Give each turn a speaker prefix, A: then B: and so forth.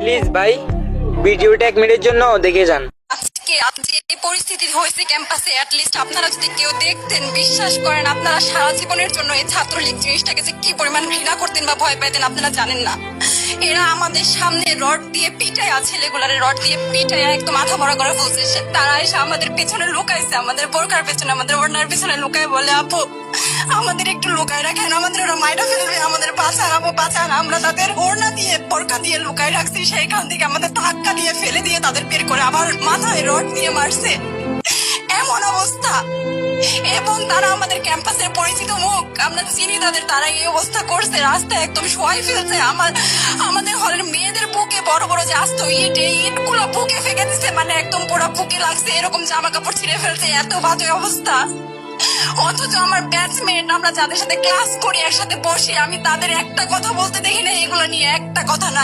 A: Please ভাই, ভিডিওটা 1 মিনিটের জন্য দেখে যান।
B: আজকে যে এই পরিস্থিতি হয়েছে ক্যাম্পাসে, অ্যাটলিস্ট আপনারা যদি কেউ দেখতেন, বিশ্বাস করেন আপনারা সারা জীবনের জন্য এই ছাত্রলীগ জিনিসটাকে যে কি পরিমাণ ঘৃণা করতেন বা ভয় পাইতেন আপনারা জানেন না। এরা আমাদের সামনে রড দিয়ে পিটায়া, ছেলেগুলারে রড দিয়ে পিটায়া একদম মাথা মরা করে ফেলছে। তারা এসে আমাদের পেছনে লুকাইছে, আমাদের বোরকার পেছনে, আমাদের ওড়নার পেছনে লুকায় বলে, আপু আমাদের একটু লুকায় রাখেন, আমাদের ওরা মাইরা ফেলবে, আমাদের বাঁচান আপু বাঁচান। আমরা তাদের ওড়না দিয়ে বোরকা দিয়ে লুকায় রাখছি, সেইখান থেকে আমাদের ধাক্কা দিয়ে ফেলে দিয়ে তাদের বের করে আবার মাথায় রড দিয়ে মারছে। এমন অবস্থা। এবং তারা আমাদের ক্যাম্পাসের পরিচিত মুখ, আমরা চিনি তাদের, তারা এই অবস্থা করছে, রাস্তায় একদম শোয়াই ফেলছে। আমাদের হলের মেয়েদের বুকে বড় বড় যে আসতো ইট, এই ইটগুলো বুকে ফেঁকে দিচ্ছে, মানে একদম পুরো বুকে লাগছে, এরকম জামা কাপড় ছিঁড়ে ফেলছে, এত বাজে অবস্থা। অথচ আমার ব্যাচমেট, আমরা যাদের সাথে ক্লাস করি একসাথে বসি, আমি তাদের একটা কথা বলতে দেখি না, এগুলো নিয়ে একটা কথা নাই।